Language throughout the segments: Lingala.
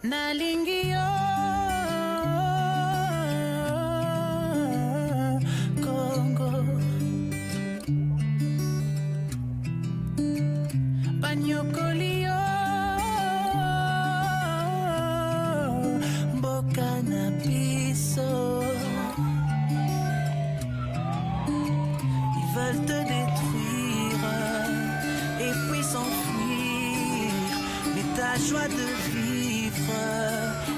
nalingi yo Congo banyokoli yo mboka na biso. Ils veulent te détruire et puis s'enfuir, mais ta joie de vivre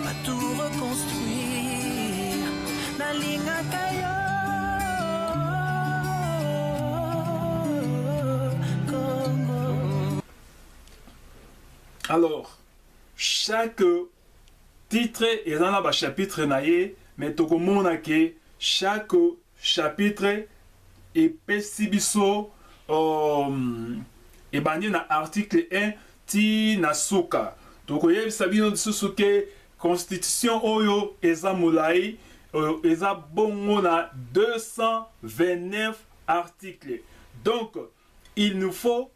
va tout reconstruire. Nalingaka yo Congo. Alors, chaque titre est dans le chapitre naïe, mais tokomona que chaque chapitre est pesibiso et bandi na article 1 ti na suka. Tokoye sabino susuke constitution oyo eza mulai eza bongo na 229 articles. Donc, il nous faut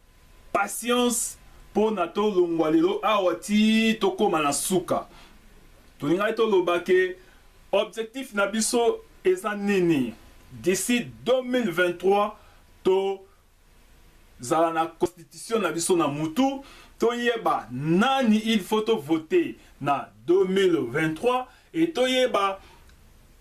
patience pour nato longwalelo awati toko manasuka. Toninga to lobake objectif na biso eza nini d'ici 2023 to zala na constitution na biso na mutu to yeba nani il faut to voter na 2023 et to yeba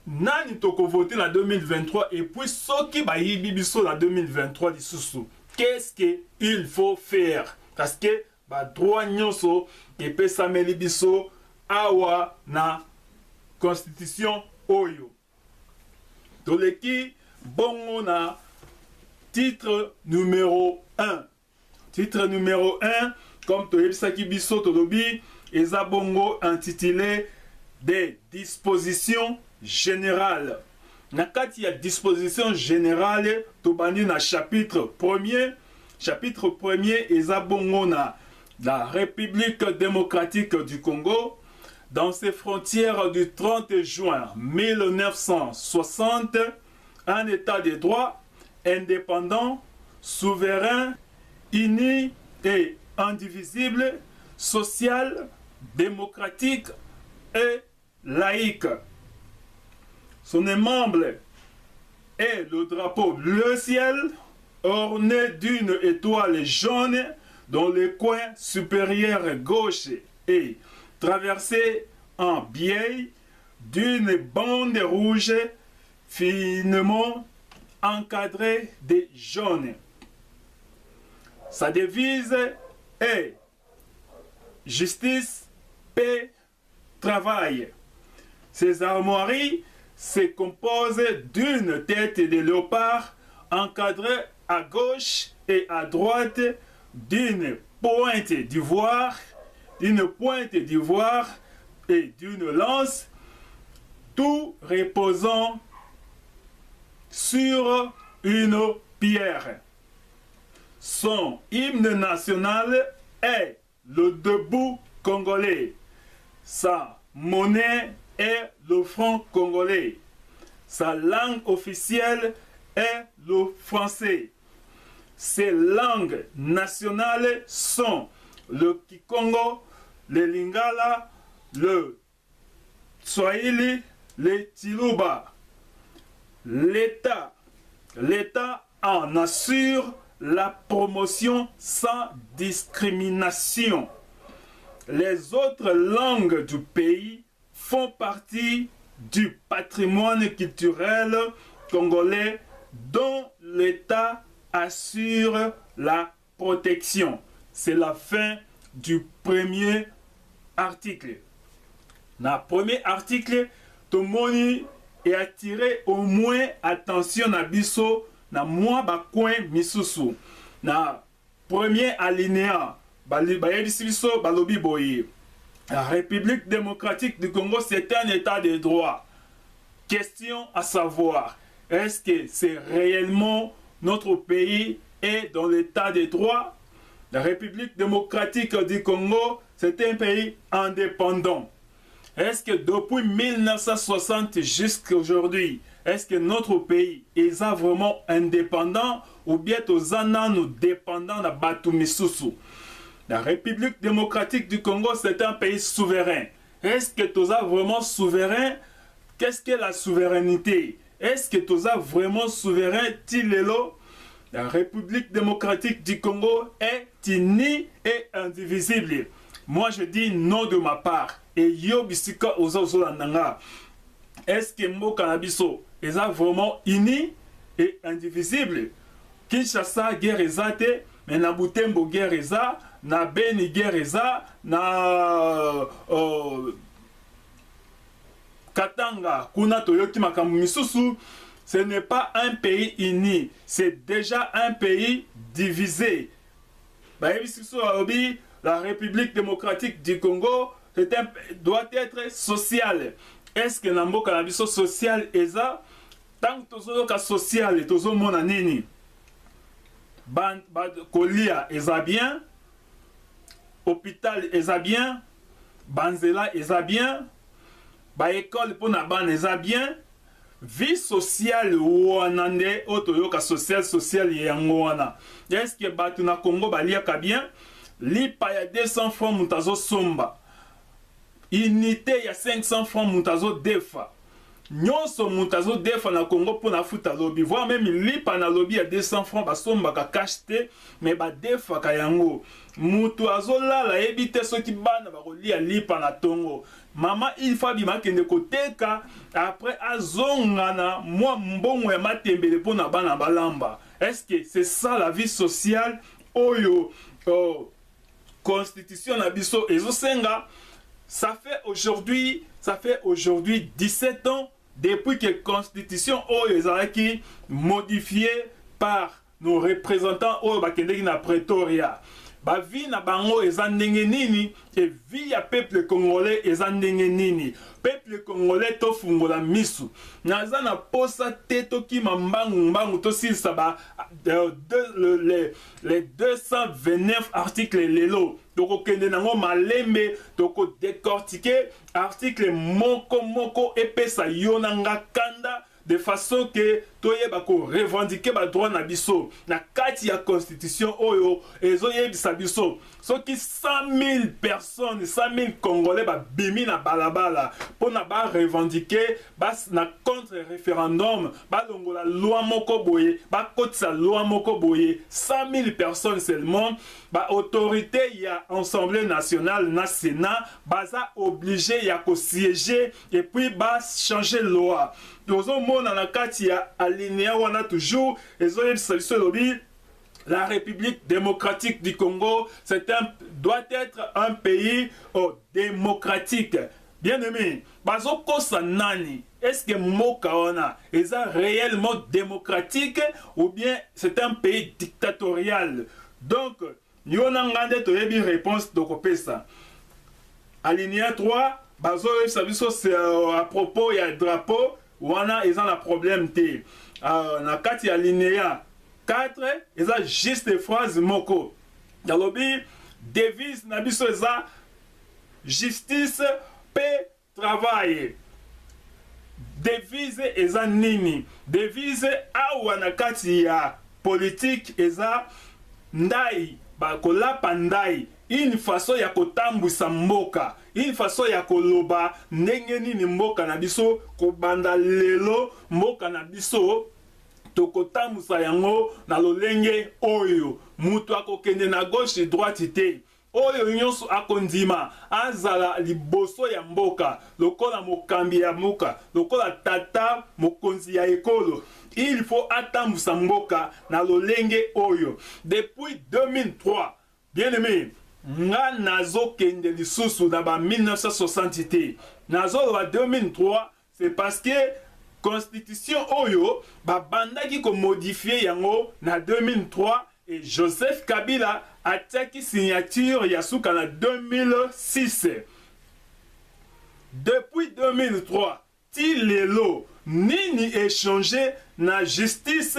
nani toko voter na 2023 et puis soki ba yibi biso na 2023 lisusu qu'est-ce que il faut faire parce que ba droit nyonso epesameli biso awa na constitution oyo toleki bongo na titre numéro 1. Titre numéro 1 comme toyebisaki biso tolobi eza bongo intitulé des dispositions générales. Na kati ya disposition générale tobandi na chapitre 1er. Chapitre 1er eza bongo na la République démocratique du Congo dans ses frontières du 30 juin 1960, un état de droit indépendant, souverain, uni et indivisible, social, démocratique et laïque. Son membre est le drapeau bleu ciel orné d'une étoile jaune dont le coin supérieur gauche est traversé en biais d'une bande rouge finement encadrée de jaune. Sa devise est justice, paix, travail. Ses armoiries se composent d'une tête de léopard encadrée à gauche et à droite d'une pointe d'ivoire, et d'une lance, tout reposant sur une pierre. Son hymne national est le debout congolais. Sa monnaie est le franc congolais. Sa langue officielle est le français. Ses langues nationales sont le Kikongo, le Lingala, le Swahili, le Tiluba. L'État en assure la promotion sans discrimination. Les autres langues du pays font partie du patrimoine culturel congolais dont l'État assure la protection. C'est la fin du premier article. Dans le premier article, Tomoni est attiré au moins attention à biso na moi bakwen misusu. Na premier alinéa, balobi boye. La République démocratique du Congo, c'est un état de droit. Question à savoir, est-ce que c'est réellement notre pays est dans l'état de droit? La République démocratique du Congo, c'est un pays indépendant. Est-ce que depuis 1960 jusqu'à aujourd'hui, est-ce que notre pays est vraiment indépendant ou bien nous dépendant de Batu Misusu? La République démocratique du Congo, c'est un pays souverain. est-ce que tu es vraiment souverain? Qu'est-ce que la souveraineté? Est-ce que tu es vraiment souverain? Tilelo, la République démocratique du Congo est unie et indivisible. Moi, je dis non de ma part. Et yo bisika ozolandanga. Est-ce que Mboka na biso est vraiment uni et indivisible? Kinshasa guerre ezate, mais na Butembo guerre eza, na Beni guerre eza, na Katanga kuna toyoki makambo misusu. Ce n'est pas un pays uni, c'est déjà un pays divisé. La République démocratique du Congo doit être sociale. Est-ce que Nambo Canabiso social est ça? Tant que social, tozo mona nini. Kolia est ça bien. Hôpital est ça bien. Banzela est ça bien. École pour na ban est ça bien. Vie sociale wanande otoyoka social yangoana. Est-ce que batu na Congo balia bien? Lipa ya 200 francs mutazo somba. Unité ya 500 francs mutazo defa. Nyonso mutazo defa na Congo pour na futa lobby. Voire même lipa na lobby ya 200 francs basomba ka kashte mais ba defa ka yango. Mutu azola ebite soki bana bakolia lipa na tongo. Mama il faut bima kende koteka après azongana moi mbongo ya matembele pour na bana balamba. Est-ce que c'est ça la vie sociale? Oyo constitution na biso ezosenga. Ça fait aujourd'hui 17 ans depuis que la constitution est modifiée par nos représentants qui na Pretoria. Ba vie na bango eza ndenge nini et vie ya peuple congolais eza ndenge nini. Peuple congolais to fungola misu. Naza na posa teto ki mbangu to silsa ba les 229 articles lelo. Toko kende nango malembe toko décortiquer article moko epesa yonanga kanda de façon que toyeba ko revendiquer ba droit na biso na kati ya constitution oyo ezoyebisa biso soki 100 000 personnes 100 000 congolais ba bimi na balabala pona ba revendiquer bas na contre référendum ba longola loi moko boye ba kotisa loi moko boye 100 000 personnes seulement ba autorité ya Assemblée nationale na Sénat baza obligé ya ko siéger et puis ba changer loi. Tozo mona na kati ya alinéa wana toujours la République démocratique du Congo doit être un pays démocratique. Bien aimé, bazoko sanani. Est-ce que Mokaona est réellement démocratique ou bien c'est un pays dictatorial? Donc, yonangande toyebi réponse de Kopesa. Alinéa 3, bazo c'est à propos il y a drapeau. Wana ils ont un problème té. Na kati ya linéa 4 ils ont juste phrase moko. Yalobi devise na biso eza justice paix travail. Devise eza nini? Devise awa na kati ya politique eza ndai ba kolapa ndai. Une façon ya kotambwisa mboka, une façon ya koloba ndenge nini mboka na biso kobanda lelo mboka na biso tokotambwisa yango na lolenge oyo mutu akokende na gauche droite te oyo nyonso akondima azala liboso ya mboka lokola mokambi ya mboka lokola tata mokonzi ya ekolo. Il faut atambwisa mboka na lolenge oyo depuis 2003. Bien aimé, nga nazo kende lisusu na ba 1960 te. Nazo ba 2003, c'est parce que constitution oyo ba bandaki ko modifier yango na 2003 et Joseph Kabila atiaki signature ya suka na 2006. Depuis 2003, ti lelo nini échangé na justice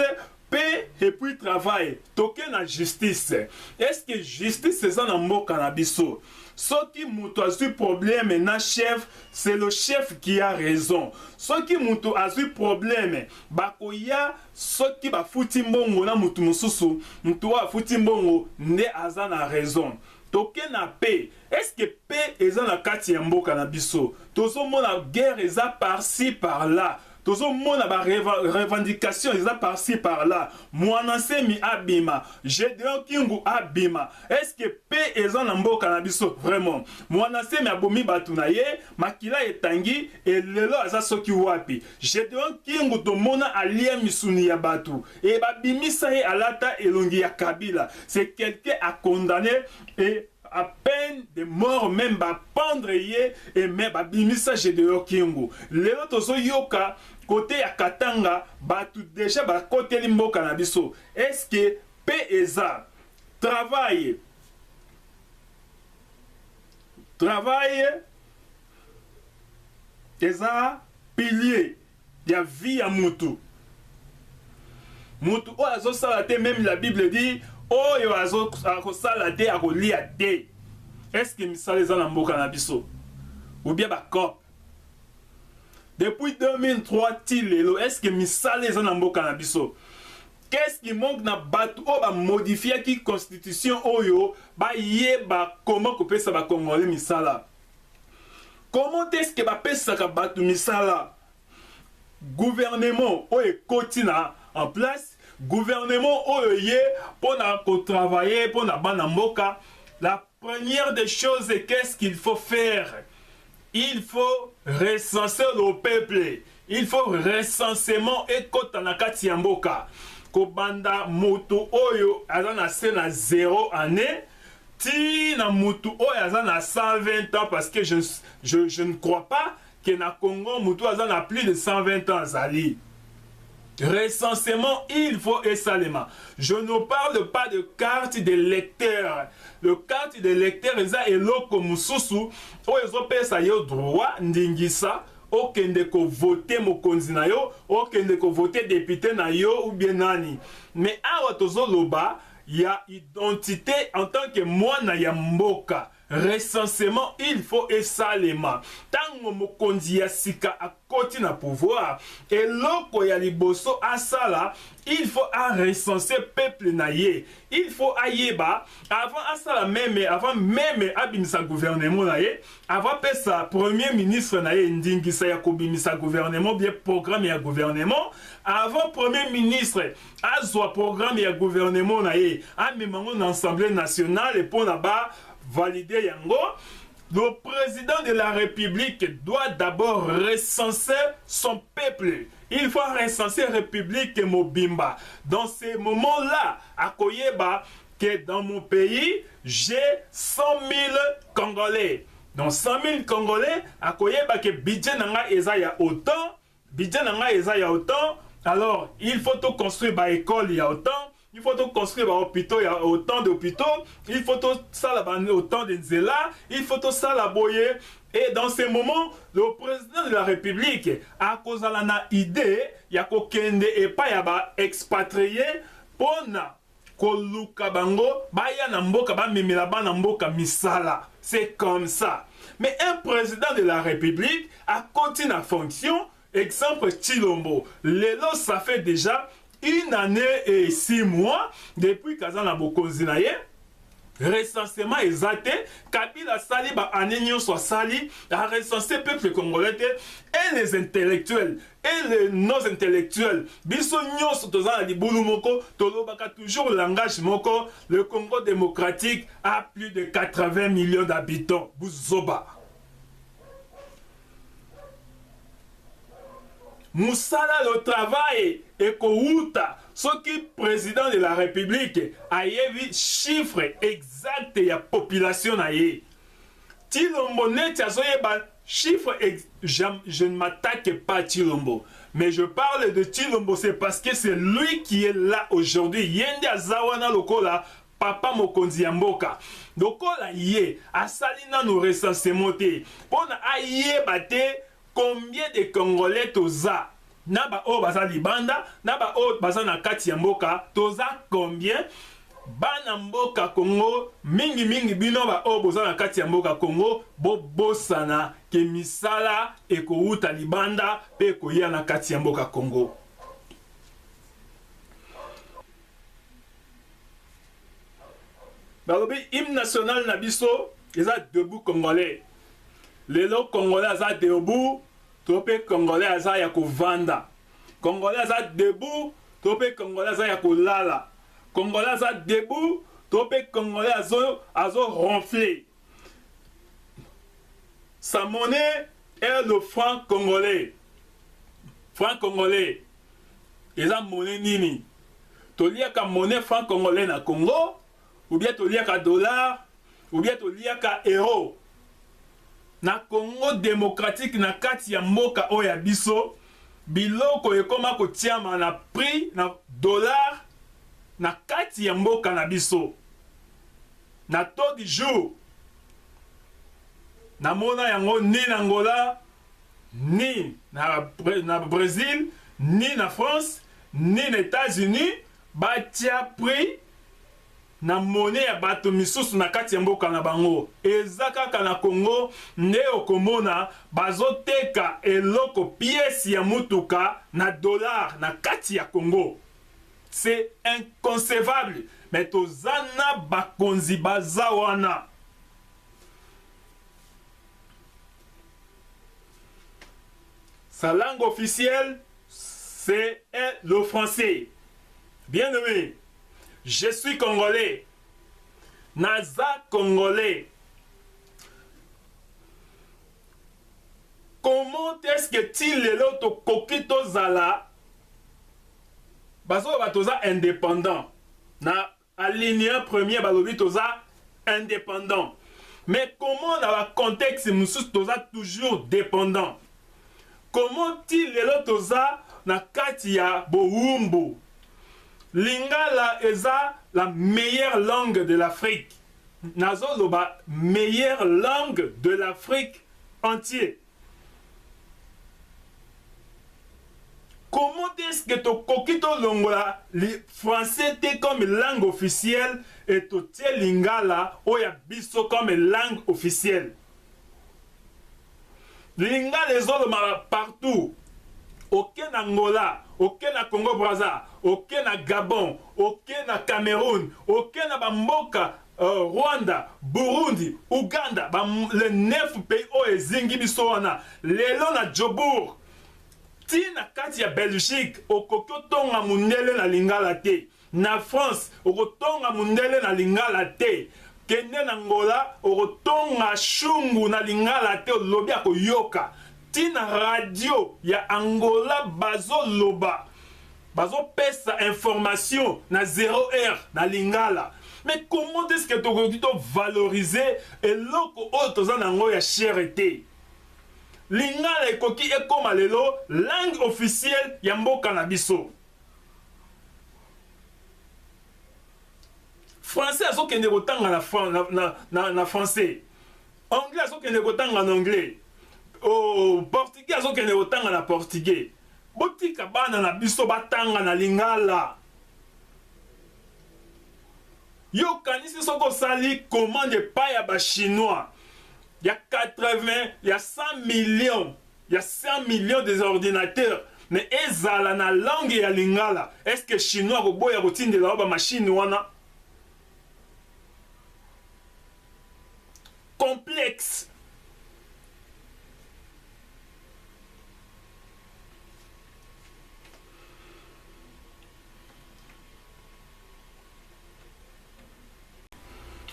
paix et puis travail. Toke na justice. Est-ce que justice c'est ça dans mboka na biso? Ce qui muto a eu problème na chef, c'est le chef qui a raison. Ce qui muto a eu problème, bakoya ce qui ba futi mbongo na mutu mususu, mutu wa futi mbongo ne aza na raison. toke na paix. Est-ce que paix eza na kati ya mboka na biso? Tozomona guerre eza par-ci par-là. Tozomona ba revendication eza par-ci par-là. Mwanasemi abima, Gédéon Kingu abima. Est-ce que paix eza na mboka na biso? Vraiment. Mwanasemi abomi batu na ye, makila etangi et lelo aza soki wapi. Gédéon Kingu tomona alia misuni ya batu. Et babimisa ye alata elongi ya Kabila. C'est quelqu'un à condamner et à peine de mort même ba pendre ye et même babimisa Gédéon Kingu. Lelo tozo yoka côté ya Katanga batu déjà ba côté limboka na biso. Est-ce que paix eza travail eza pilier ya vie ya mutu. Mutu o azo sala te, même la Bible dit oyo azo sala te akolia te. Est-ce que misala eza na mboka na biso? Ou bien ba cop? Depuis 2003 tilelo, est-ce que misala eza na mboka na biso? Qu'est-ce qui manque na batu o ba modifier ki constitution oyo ba yeba comment ko pesa ba congolais misala? Comment est-ce que ba pesa ka batu misala? Gouvernement oyo kotina en place, gouvernement oyo pour travailler pour na bana mboka. La première des choses est qu'est-ce qu'il faut faire? Il faut recenser le peuple. Il faut recensement et kotana kati ya mboka. Kobanda moto oyo azana na 0 année. Ti na moto oyo azana 120 ans parce que je ne crois pas que na Congo moto azana plus de 120 ans zali. Recensement, il faut esalema. Je ne parle pas de carte de lecteur. Le carte de lecteur eza eloko mususu oyo ezopesa yo droit ndingisa okende ko voter mokonzi na yo, okende ko voter député na yo ou bien nani. Mais awa tozoloba ya identité en tant que mwana ya mboka. Recensement, il faut esalema. Tango mokonzi ya sika akoti na pouvoir et loko ya liboso asala, il faut recenser peuple na ye. Il faut ayeba avant asala même, avant même abimisa gouvernement na ye, avant pesa premier ministre na ye ndingisa ya kobimisa gouvernement bien programme ya gouvernement, avant premier ministre azwa programme ya gouvernement na ye, amemango na assemblée nationale pour na ba valider yango. Le président de la République doit d'abord recenser son peuple. Il faut recenser la République Mobimba. Dans ces moments-là, à Koyeba, que dans mon pays, j'ai 100 000 Congolais. Dans 100 000 Congolais, à Koyeba, que budget nanga ezaya autant, budget nanga ezaya autant, alors il faut tout construire par école, il y a autant. Il faut tout construire des hôpitaux, il y a autant d'hôpitaux. Il faut tout ça autant de nzela. Il faut tout ça la boyer. Et dans ces moments, le président de la République a causé la idée, il y a kokende et pas y a expatrié pour na koluka bango, ba ya na mboka ba memela ba na mboka misala. C'est comme ça. Mais un président de la République a continué à fonction. Exemple Chilombo. Lelo, ça fait déjà 1 année et 6 mois depuis Kazana Bokonzi na ye. Recensement exacté, Kabila sali ba année soit sali, a recensé peuple congolais et les intellectuels et les non intellectuels. Biso nyos tozana libulu moko, tolobaka toujours langage moko. Le Congo démocratique a plus de 80 millions d'habitants. Buzoba. Moussala le travail et Kouta, ce qui président de la République a eu chiffre exact de la population. Tilombo net chiffre je ne m'attaque pas à Tilombo, mais je parle de Tilombo, c'est parce que c'est lui qui est là aujourd'hui. Yende Azawana Lokola, Papa Mokonzi Mboka. Lokola Ye, Asalina nous recensement te. Pour Aye Bate. Combien de Congolais toza? Naba o baza libanda, naba o baza na kati ya mboka, toza combien? Bana mboka Congo, mingi bino ba o boza na kati ya mboka Congo, bosana ke misala eko uta libanda pe ko ya na kati ya mboka Congo. balobi hymne national na biso eza debout congolais. Lelo congolais aza debout, tope congolais aza ya kovanda. Congolais aza debout, tope congolais aza ya kolala. Congolais aza debout, tope congolais azo ronfler. Sa monnaie est le franc congolais. Franc congolais. Eza monnaie nini? Toliaka monnaie franc congolais na Congo, ou bien toliaka dollar, ou bien toliaka euro. Na Congo démocratique na kati ya mboka oya biso, biloko ekoma kotiama na prix na dollar na kati ya mboka na biso. Na taux du jour. Na mona yango ni na Angola, ni na Brésil, ni na France, ni na États-Unis, batia prix na monnaie ya bato misusu na kati ya mboka na bango. Eza kaka na Congo nde okomona bazoteka eloko pièce ya mutuka na dollar na kati ya Congo. C'est inconcevable. Mais tozana bakonzi baza wana. Sa langue officielle, c'est le français. Bien-aimé, je suis congolais. Naza congolais. Comment est-ce que tu les loto kokito zala bazo batoza indépendant. Na alinéa premier balobi toza indépendant. Mais comment dans le contexte mususu toza toujours dépendant? Comment tu les loto na kati ya boumbu? Lingala eza la meilleure langue de l'Afrique. Nazo loba meilleure langue de l'Afrique entière. Comment est-ce que tu kokito longola le français t'es comme langue officielle et tu tiens lingala oya biso comme langue officielle? Lingala les autres partout. Aucun Angola, aucun Congo Brazza, aucun Gabon, aucun Cameroun, aucun Bamboka, Rwanda, Burundi, Ouganda, les 9 pays où ezingi biso wana. Lelo na Jobourg. Na kati ya Belgique, okoko tonga mundele na lingala te. Na France, okotonga mundele na lingala te. Kende na Angola, okotonga shungu na lingala te lobi akoyoka. Tina radio ya Angola bazo loba. Bazo pesa information na 0 heure na lingala. Mais comment est-ce que tu valoriser et loko autres en ango ya cherté? Lingala ekoki ekoma lelo langue officielle ya mboka na biso. Français azokende kotanga na français. Anglais azokende kotanga na anglais. Portugais azokende kotanga na portugais. Botika bana na biso batanga na lingala. Yo kanisi soko sali commande pa ya ba chinois. Il y a 80, il y a 100 millions, il y a 100 millions des ordinateurs. Mais ezala na langue ya lingala. Est-ce que chinois ko boya ko tindela ba machine wana? Complexe.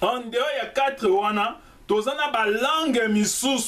En dehors, il y a 4 wana. Tozana ba langue misusu